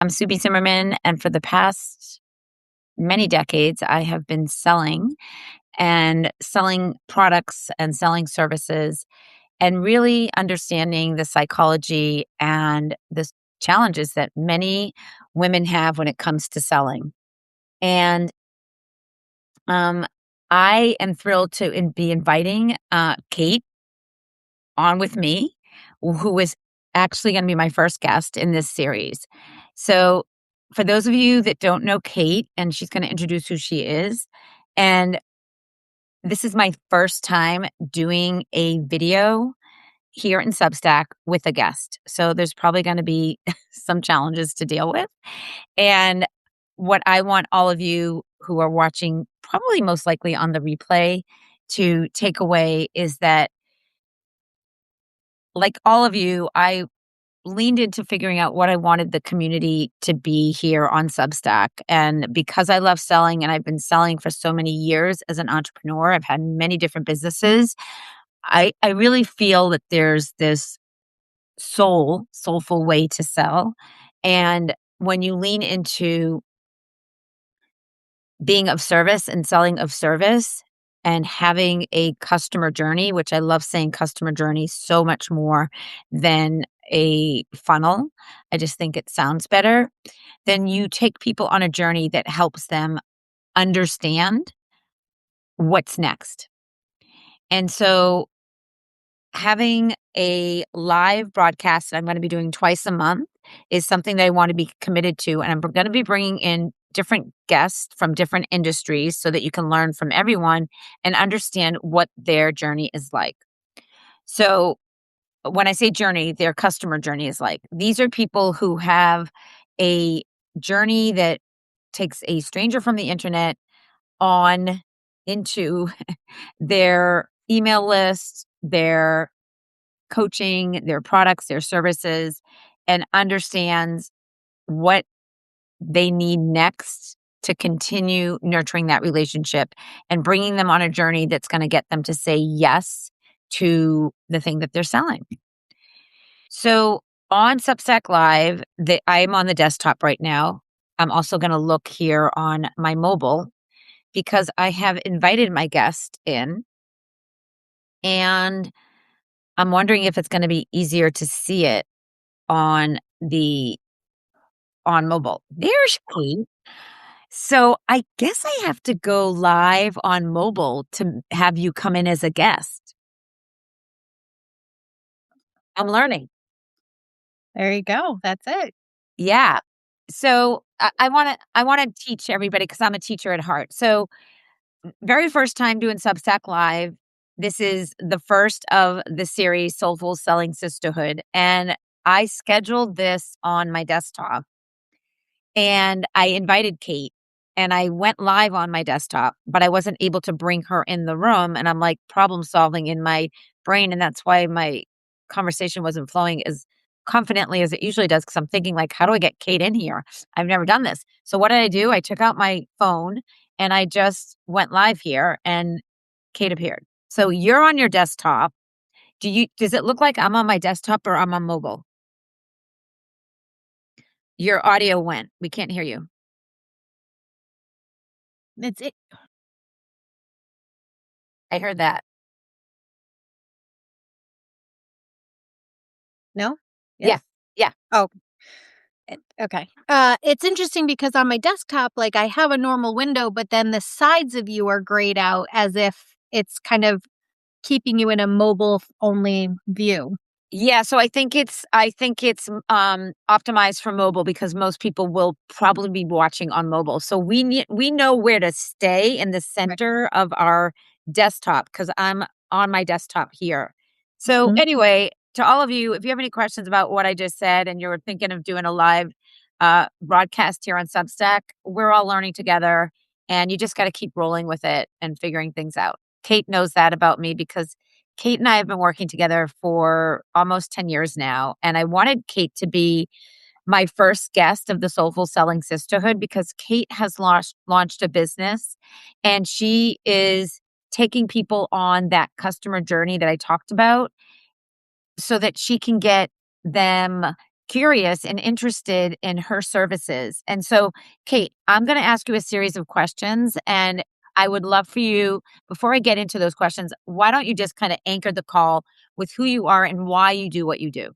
I'm Subi Zimmerman, and for the past many decades, I have been selling products and selling services and really understanding the psychology and the challenges that many women have when it comes to selling. And um, I am thrilled to be inviting Kate on with me, who is actually going to be my first guest in this series. So, for those of you that don't know Kate, and she's going to introduce who she is, and this is my first time doing a video here in Substack with a guest. So, there's probably going to be some challenges to deal with. And what I want all of you who are watching, probably most likely on the replay, to take away is that, like all of you, I leaned into figuring out what I wanted the community to be here on Substack. And because I love selling and I've been selling for so many years as an entrepreneur, I've had many different businesses. I really feel that there's this soulful way to sell. And when you lean into being of service and selling of service and having a customer journey, which I love saying customer journey so much more than a funnel. I just think it sounds better. Then you take people on a journey that helps them understand what's next. And so having a live broadcast that I'm going to be doing twice a month is something that I want to be committed to. And I'm going to be bringing in different guests from different industries so that you can learn from everyone and understand what their journey is like. So, when I say journey, their customer journey is like. These are people who have a journey that takes a stranger from the internet on into their email list, their coaching, their products, their services, and understands what they need next to continue nurturing that relationship and bringing them on a journey that's going to get them to say yes to the thing that they're selling. So on Substack Live, I'm on the desktop right now. I'm also going to look here on my mobile because I have invited my guest in, and I'm wondering if it's going to be easier to see it on the on mobile. There's Kate. So I guess I have to go live on mobile to have you come in as a guest. I'm learning. There you go. That's it. Yeah. So I want to teach everybody because I'm a teacher at heart. So very first time doing Substack Live. This is the first of the series Soulful Selling Sisterhood, and I scheduled this on my desktop. And I invited Kate and I went live on my desktop, but I wasn't able to bring her in the room. And I'm like problem solving in my brain. And that's why my conversation wasn't flowing as confidently as it usually does. Cause I'm thinking, like, how do I get Kate in here? I've never done this. So what did I do? I took out my phone and I just went live here and Kate appeared. So you're on your desktop. Does it look like I'm on my desktop or I'm on mobile? Your audio went. We can't hear you. That's it. I heard that. No? Yeah. Yes? Yeah. Oh, okay. It's interesting because on my desktop, like I have a normal window, but then the sides of you are grayed out as if it's kind of keeping you in a mobile only view. Yeah, so I think it's optimized for mobile because most people will probably be watching on mobile. So we know where to stay in the Right. center of our desktop because I'm on my desktop here. So Mhm. anyway, to all of you, if you have any questions about what I just said and you're thinking of doing a live broadcast here on Substack, we're all learning together and you just got to keep rolling with it and figuring things out. Kate knows that about me because Kate and I have been working together for almost 10 years now. And I wanted Kate to be my first guest of the Soulful Selling Sisterhood because Kate has launched a business and she is taking people on that customer journey that I talked about so that she can get them curious and interested in her services. And so, Kate, I'm going to ask you a series of questions, and I would love for you, before I get into those questions, why don't you just kind of anchor the call with who you are and why you do what you do?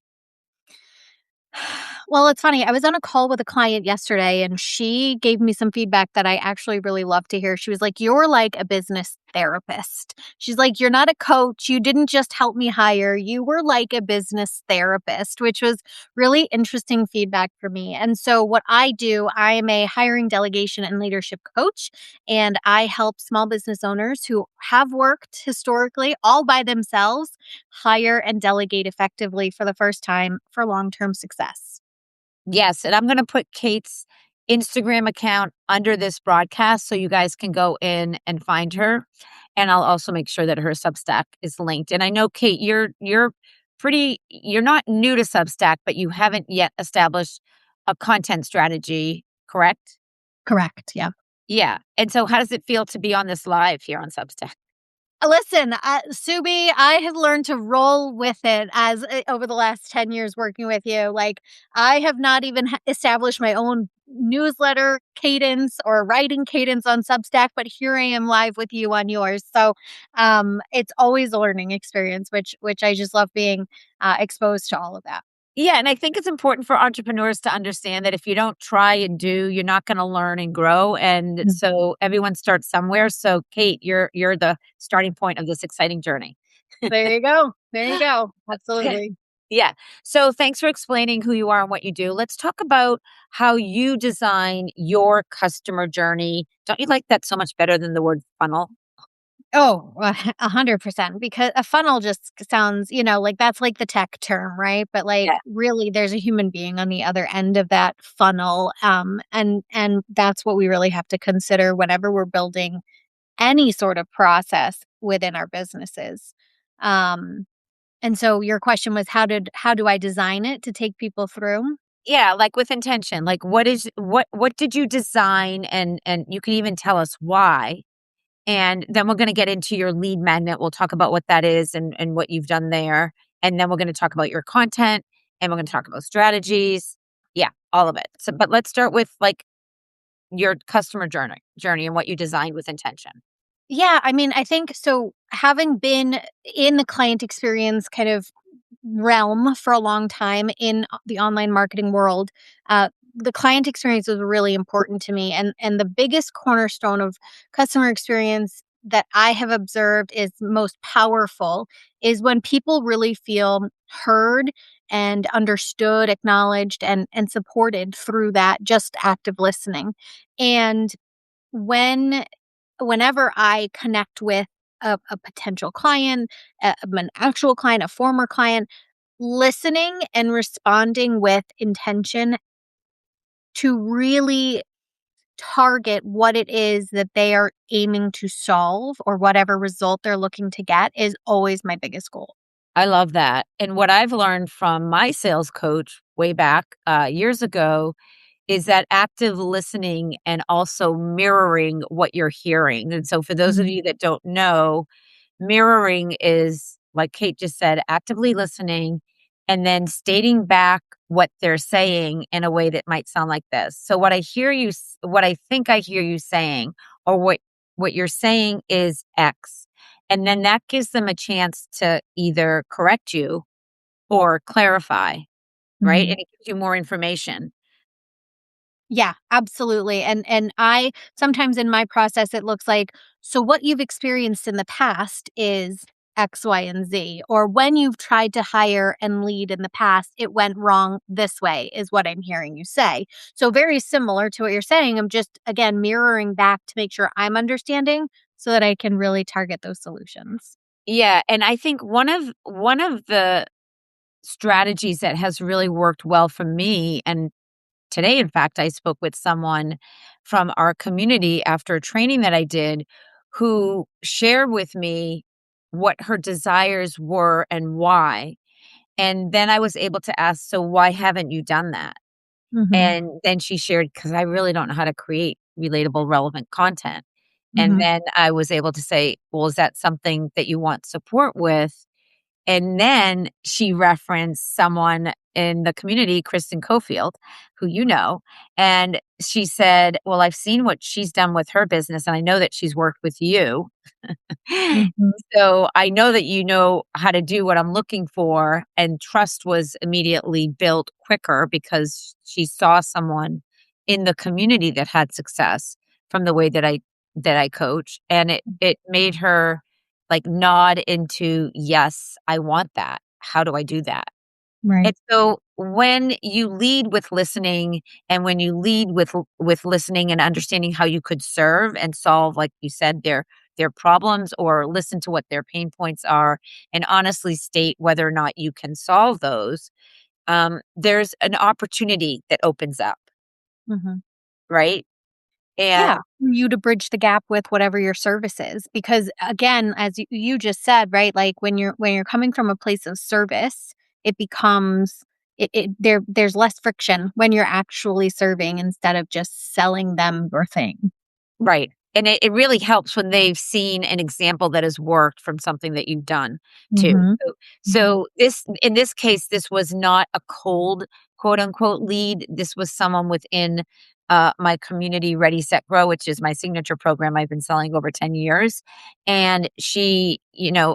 Well, it's funny. I was on a call with a client yesterday and she gave me some feedback that I actually really love to hear. She was like, "You're like a business therapist." She's like, "You're not a coach. You didn't just help me hire. You were like a business therapist," which was really interesting feedback for me. And so, what I do, I am a hiring, delegation, and leadership coach. And I help small business owners who have worked historically all by themselves hire and delegate effectively for the first time for long term success. Yes, and I'm gonna put Kate's Instagram account under this broadcast so you guys can go in and find her, and I'll also make sure that her Substack is linked. And I know, Kate, you're not new to Substack, but you haven't yet established a content strategy, correct? Correct. Yeah. Yeah, and so how does it feel to be on this live here on Substack? Listen, Subi, I have learned to roll with it as over the last 10 years working with you. Like, I have not even established my own newsletter cadence or writing cadence on Substack, but here I am live with you on yours. So, it's always a learning experience, which I just love being exposed to all of that. Yeah, and I think it's important for entrepreneurs to understand that if you don't try and do, you're not gonna learn and grow, and Mm. so everyone starts somewhere. So, Kate, you're the starting point of this exciting journey. There you go. There you go. Absolutely. Yeah. So, thanks for explaining who you are and what you do. Let's talk about how you design your customer journey. Don't you like that so much better than the word funnel? Oh, 100%, because a funnel just sounds, like that's like the tech term, right? But like Yeah. really there's a human being on the other end of that funnel. And that's what we really have to consider whenever we're building any sort of process within our businesses. Um, and so your question was how do I design it to take people through? Yeah, like with intention. Like what did you design, and you can even tell us why. And then we're gonna get into your lead magnet. We'll talk about what that is and what you've done there. And then we're gonna talk about your content, and we're gonna talk about strategies. Yeah, all of it. So, but let's start with like your customer journey and what you designed with intention. Yeah, I mean, I think so having been in the client experience kind of realm for a long time in the online marketing world, the client experience was really important to me, and the biggest cornerstone of customer experience that I have observed is most powerful is when people really feel heard and understood, acknowledged, and supported through that just active listening. And when whenever I connect with a potential client, an actual client, a former client, listening and responding with intention to really target what it is that they are aiming to solve or whatever result they're looking to get is always my biggest goal. I love that. And what I've learned from my sales coach way back years ago is that active listening and also mirroring what you're hearing. And so, for those of Mhm. you that don't know, mirroring is, like Kate just said, actively listening and then stating back what they're saying in a way that might sound like this. So, what I think I hear you saying, or what you're saying is X. And then that gives them a chance to either correct you or clarify, right? Mhm. And it gives you more information. Yeah, absolutely. And I sometimes in my process it looks like, so what you've experienced in the past is X, Y, and Z. Or when you've tried to hire and lead in the past, it went wrong this way, is what I'm hearing you say. So very similar to what you're saying. I'm just again mirroring back to make sure I'm understanding so that I can really target those solutions. Yeah, and I think one of the strategies that has really worked well for me, and today, in fact, I spoke with someone from our community after a training that I did who shared with me what her desires were and why. And then I was able to ask, "So why haven't you done that?" Mhm. And then she shared, "'Cause I really don't know how to create relatable, relevant content." And Mhm. then I was able to say, "Well, is that something that you want support with?" And then she referenced someone in the community, Kristen Cofield, who you know, and she said, "Well, I've seen what she's done with her business, and I know that she's worked with you. Mhm. So I know that you know how to do what I'm looking for." And trust was immediately built quicker because she saw someone in the community that had success from the way that I coach, and it made her like nod into, "Yes, I want that. How do I do that?" And Right. so when you lead with listening and when you lead with listening and understanding how you could serve and solve, like you said, their problems or listen to what their pain points are and honestly state whether or not you can solve those, there's an opportunity that opens up, Mhm. right? Yeah, And for you to bridge the gap with whatever your service is, because again, as you just said, right, like when you're coming from a place of service, it becomes there's less friction when you're actually serving instead of just selling them your thing. right. And it really helps when they've seen an example that has worked from something that you've done too. Mhm. So, Mhm. so this in this case, this was not a cold quote unquote lead. This was someone within my community Ready Set Grow, which is my signature program I've been selling over 10 years. And she,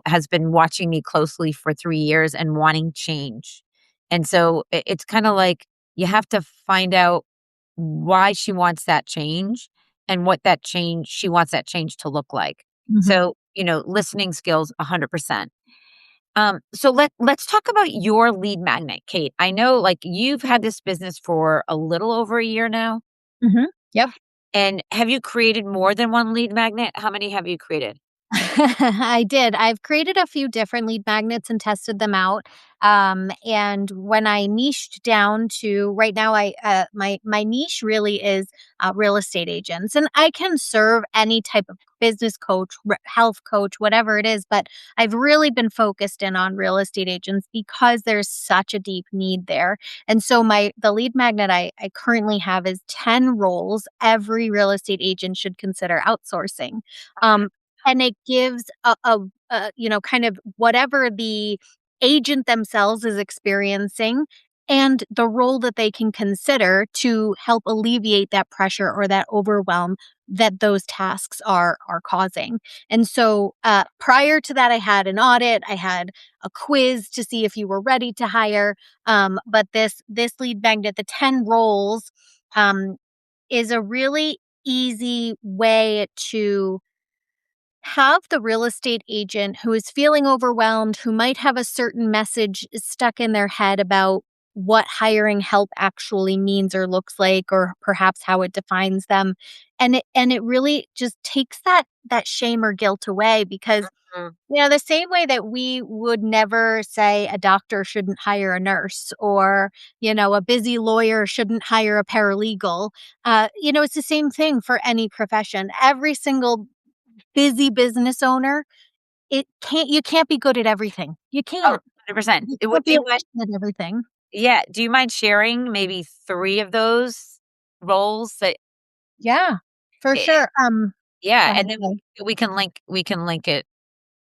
has been watching me closely for 3 years and wanting change. And so it's kind of like you have to find out why she wants that change and what that change she wants that change to look like. Mhm. So, listening skills 100%. So let's talk about your lead magnet, Kate. I know like you've had this business for a little over a year now. Mhm. Yep. And have you created more than one lead magnet? How many have you created? I did. I've created a few different lead magnets and tested them out. And when I niched down to right now, I my niche really is real estate agents, and I can serve any type of business coach, health coach, whatever it is. But I've really been focused in on real estate agents because there's such a deep need there. And so the lead magnet I currently have is 10 roles every real estate agent should consider outsourcing. Um, and it gives kind of whatever the agent themselves is experiencing and the role that they can consider to help alleviate that pressure or that overwhelm that those tasks are causing. And so prior to that, I had an audit, I had a quiz to see if you were ready to hire. But this lead magnet, the 10 roles, um, is a really easy way to have the real estate agent who is feeling overwhelmed, who might have a certain message stuck in their head about what hiring help actually means or looks like, or perhaps how it defines them. And it really just takes that shame or guilt away, because Mm. the same way that we would never say a doctor shouldn't hire a nurse, or a busy lawyer shouldn't hire a paralegal. It's the same thing for any profession. Every single busy business owner, you can't be good at everything. You Oh, can't. 100%. You What can't do be you a mind? at everything. Yeah. Do you mind sharing maybe three of those roles that Yeah, for eh, sure. yeah, Go ahead, and then sorry. we can link it,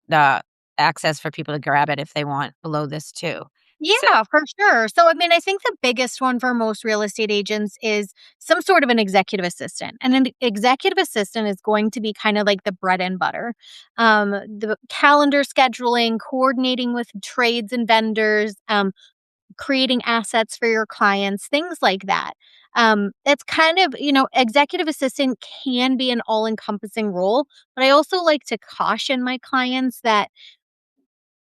the access for people to grab it if they want below this too. So Yeah, for sure. So, I mean, I think the biggest one for most real estate agents is some sort of an executive assistant. And an executive assistant is going to be kind of like the bread and butter. The calendar scheduling, coordinating with trades and vendors, creating assets for your clients, things like that. It's kind of, executive assistant can be an all encompassing role, but I also like to caution my clients that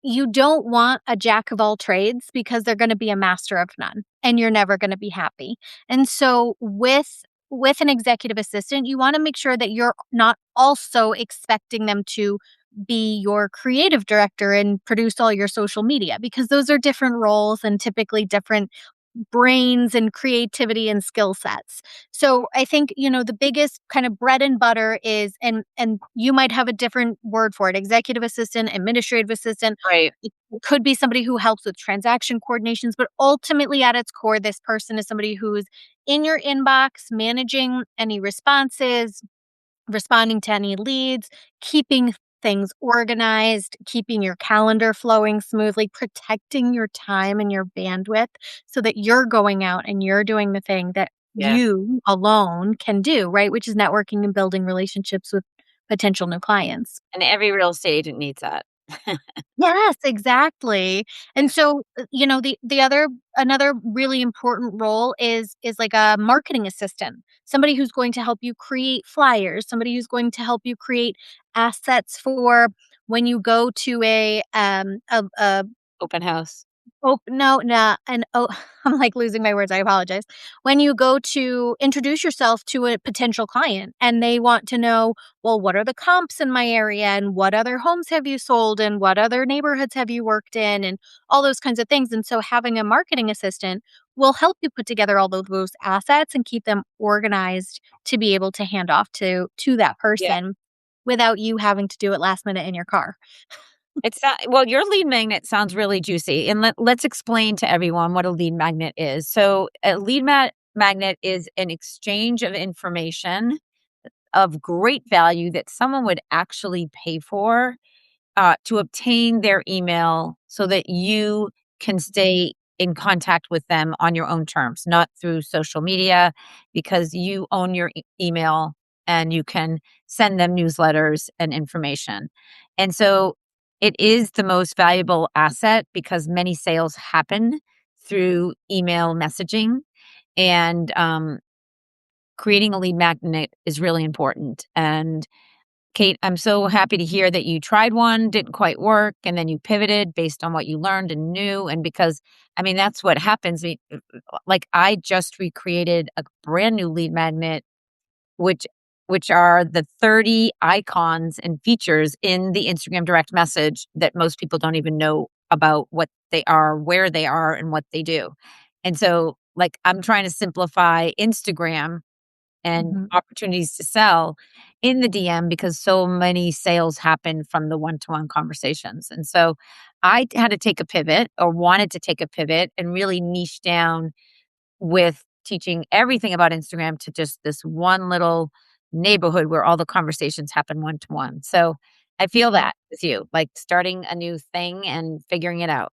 you don't want a jack of all trades, because they're going to be a master of none and you're never going to be happy. And so with an executive assistant, you want to make sure that you're not also expecting them to be your creative director and produce all your social media, because those are different roles and typically different brains and creativity and skill sets. So I think, the biggest kind of bread and butter is, and you might have a different word for it, executive assistant, administrative assistant. right. It could be somebody who helps with transaction coordinations, but ultimately at its core, this person is somebody who's in your inbox, managing any responses, responding to any leads, keeping things organized, keeping your calendar flowing smoothly, protecting your time and your bandwidth so that you're going out and you're doing the thing that Yeah. you alone can do, right? Which is networking and building relationships with potential new clients. And every real estate agent needs that. Yes, exactly. And so, the other another really important role is like a marketing assistant, somebody who's going to help you create flyers, somebody who's going to help you create assets for when you go to a Open house. Oh, no, no, and I'm, like, losing my words, I apologize. When you go to introduce yourself to a potential client and they want to know, well, what are the comps in my area and what other homes have you sold and what other neighborhoods have you worked in and all those kinds of things, and so having a marketing assistant will help you put together all of those assets and keep them organized to be able to hand off to that Yeah. person without you having to do it last minute in your car. It's not well, your lead magnet sounds really juicy, and let's explain to everyone what a lead magnet is. So, a magnet is an exchange of information of great value that someone would actually pay for to obtain their email so that you can stay in contact with them on your own terms, not through social media, because you own your email and you can send them newsletters and information. And so it is the most valuable asset because many sales happen through email messaging. And creating a lead magnet is really important. And Kate, I'm so happy to hear that you tried one, didn't quite work, and then you pivoted based on what you learned and knew. And because, I mean, that's what happens. Like I just recreated a brand new lead magnet, which which are the 30 icons and features in the Instagram direct message that most people don't even know about what they are, where they are, and what they do. And so, like, I'm trying to simplify Instagram and Mhm. opportunities to sell in the DM because so many sales happen from the one-to-one conversations. And so I had to take a pivot or wanted to take a pivot and really niche down with teaching everything about Instagram to just this one little neighborhood where all the conversations happen one-to-one. So I feel Mhm. that with you, like starting a new thing and figuring it out.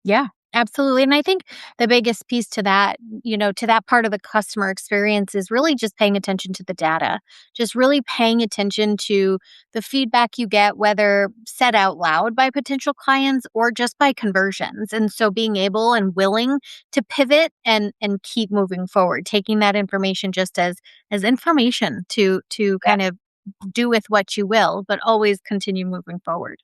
Yeah, absolutely. And I think the biggest piece to that, to that part of the customer experience is really just paying attention to the data, just really paying attention to the feedback you get, whether said out loud by potential clients or just by conversions. And so being able and willing to pivot and keep moving forward, taking that information just as information to kind of do with what you will, but always continue moving forward.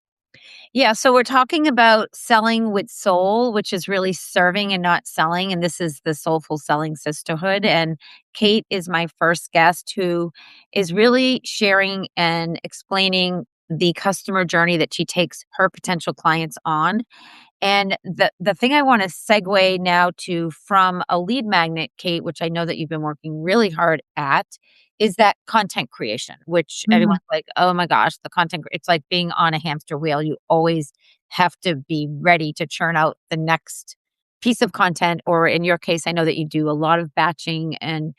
Yeah, so we're talking about selling with soul, which is really serving and not selling. And this is the Soulful Selling Sisterhood. And Kate is my first guest who is really sharing and explaining the customer journey that she takes her potential clients on. And the thing I wanna segue now to from a lead magnet, Kate, which I know that you've been working really hard at, is that content creation, which Mhm. everyone's like, "Oh my gosh, the content." It's like being on a hamster wheel. You always have to be ready to churn out the next piece of content, or in your case, I know that you do a lot of batching and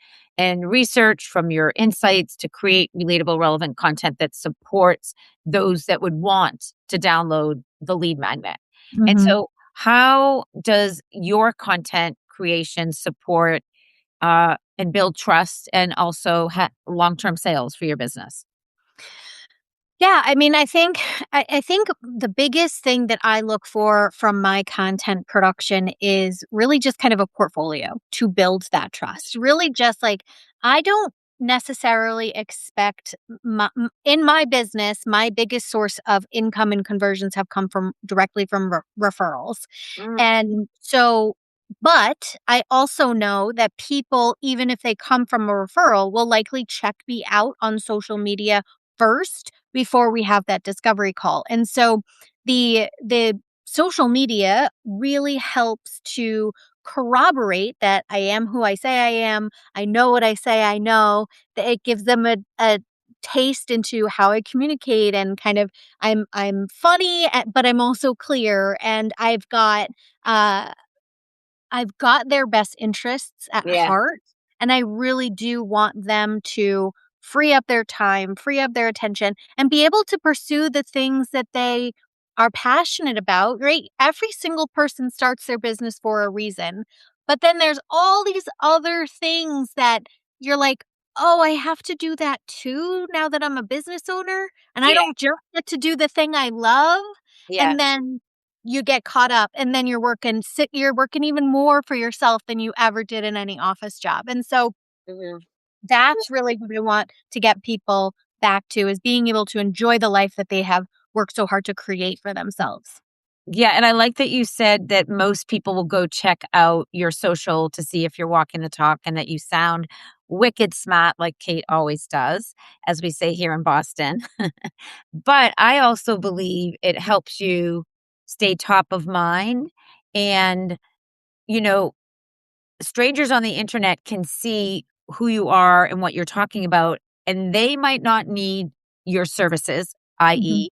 research from your insights to create relatable, relevant content that supports those that would want to download the lead magnet. And Mhm. so, how does your content creation support and build trust and also long term sales for your business? Yeah, I mean, I think the biggest thing that I look for from my content production is really just kind of a portfolio to build that trust. Really just like I don't necessarily expect in my business, my biggest source of income and conversions have come from directly from referrals. Mm, And so but I also know that people, even if they come from a referral, will likely check me out on social media first before we have that discovery call. And so the social media really helps to corroborate that I am who I say I am. I know what I say I know. That it gives them a taste into how I communicate and kind of I'm funny but I'm also clear and uh I've got their best interests at yeah. heart, and I really do want them to free up their time, free up their attention, and be able to pursue the things that they are passionate about, right? Every single person starts their business for a reason. But then there's all these other things that you're like, oh, I have to do that too now that I'm a business owner. And I Yeah. don't just get to do the thing I love. Yeah. And then you get caught up and then you're working even more for yourself than you ever did in any office job. And so Mhm. that's really what I want to get people back to is being able to enjoy the life that they have worked so hard to create for themselves. Yeah, and I like that you said that most people will go check out your social to see if you're walking the talk and that you sound wicked smart like Kate always does, as we say here in Boston. But I also believe it helps you stay top of mind and, you know, strangers on the internet can see who you are and what you're talking about, and they might not need your services, Mhm, i.e.,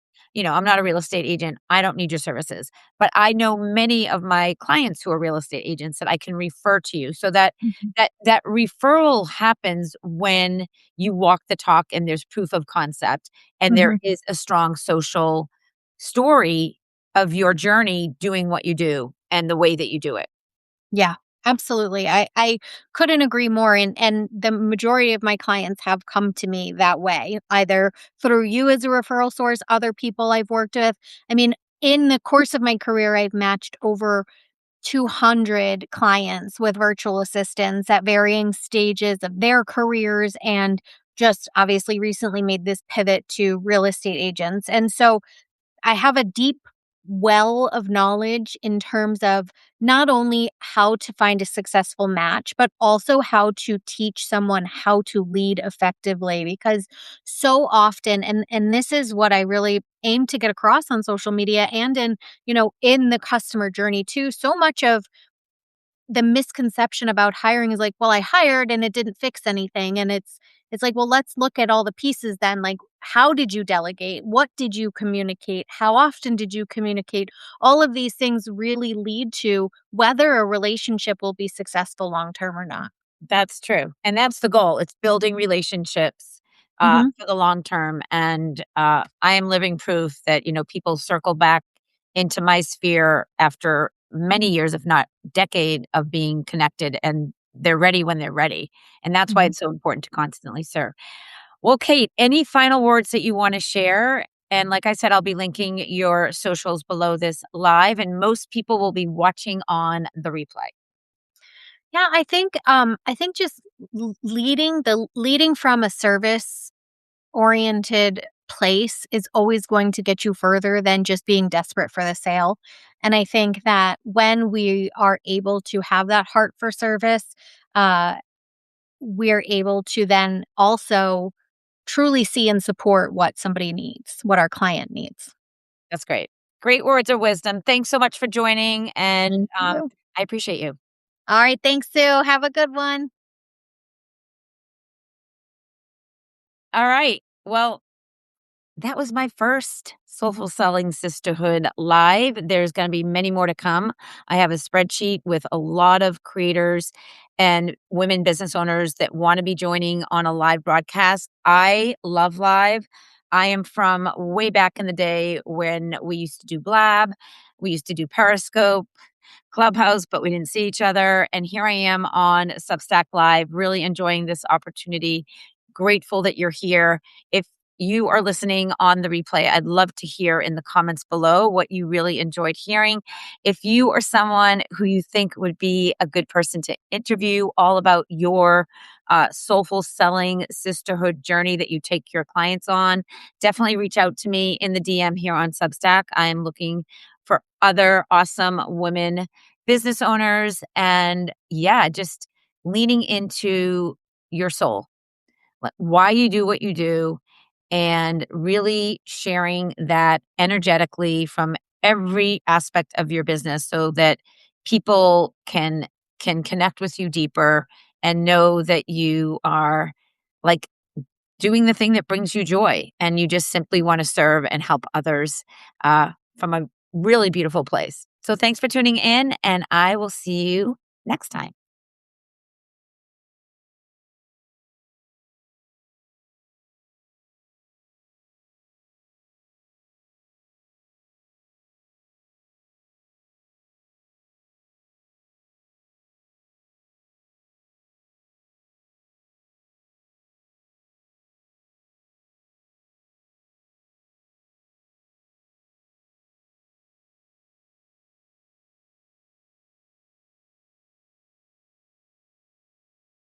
I'm not a real estate agent. I don't need your services. But I know many of my clients who are real estate agents that I can refer to you. So that mhm. that referral happens when you walk the talk and there's proof of concept and there Mhm. is a strong social story of your journey doing what you do and the way that you do it. Yeah, absolutely. I couldn't agree more, and the majority of my clients have come to me that way, either through you as a referral source, other people I've worked with. I mean, in the course of my career, I've matched over 200 clients with virtual assistants at varying stages of their careers and just obviously recently made this pivot to real estate agents. And so I have a deep well of knowledge in terms of not only how to find a successful match, but also how to teach someone how to lead effectively. Because so often, and this is what I really aim to get across on social media and in the customer journey too, so much of the misconception about hiring is like, well, I hired and it didn't fix anything. And it's like, well, let's look at all the pieces then. Like, how did you delegate? What did you communicate? How often did you communicate? All of these things really lead to whether a relationship will be successful long term or not. That's true, and that's the goal. It's building relationships, Hmm. for the long term, and, I am living proof that, people circle back into my sphere after many years, if not decade, of being connected, and they're ready when they're ready, and that's why Hmm. it's so important to constantly serve. Well, Kate, any final words that you wanna share? And like I said, I'll be linking your socials below this live, and most people will be watching on the replay. Yeah, I think just leading from a service oriented place is always going to get you further than just being desperate for the sale. And I think that when we are able to have that heart for service, uh, we're able to then also truly see and support what somebody needs, what our client needs. That's great. Great words of wisdom. Thanks so much for joining, and, Thank you. I appreciate you. All right. Thanks, Sue. Have a good one. Alright. Well, that was my first Soulful Selling Sisterhood live. There's gonna be many more to come. I have a spreadsheet with a lot of creators and women business owners that wanna be joining on a live broadcast. I love live. I am from way back in the day when we used to do Blab, we used to do Periscope, Clubhouse, but we didn't see each other. And here I am on Substack Live, really enjoying this opportunity. Grateful that you're here. If you are listening on the replay, I'd love to hear in the comments below what you really enjoyed hearing. If you are someone who you think would be a good person to interview all about your soulful selling sisterhood journey that you take your clients on, definitely reach out to me in the DM here on Substack. I am looking for other awesome women business owners and yeah, just leaning into your soul, why you do what you do, and really sharing that energetically from every aspect of your business so that people can connect with you deeper and know that you are like doing the thing that brings you joy and you just simply want to serve and help others from a really beautiful place. So thanks for tuning in and I will see you next time.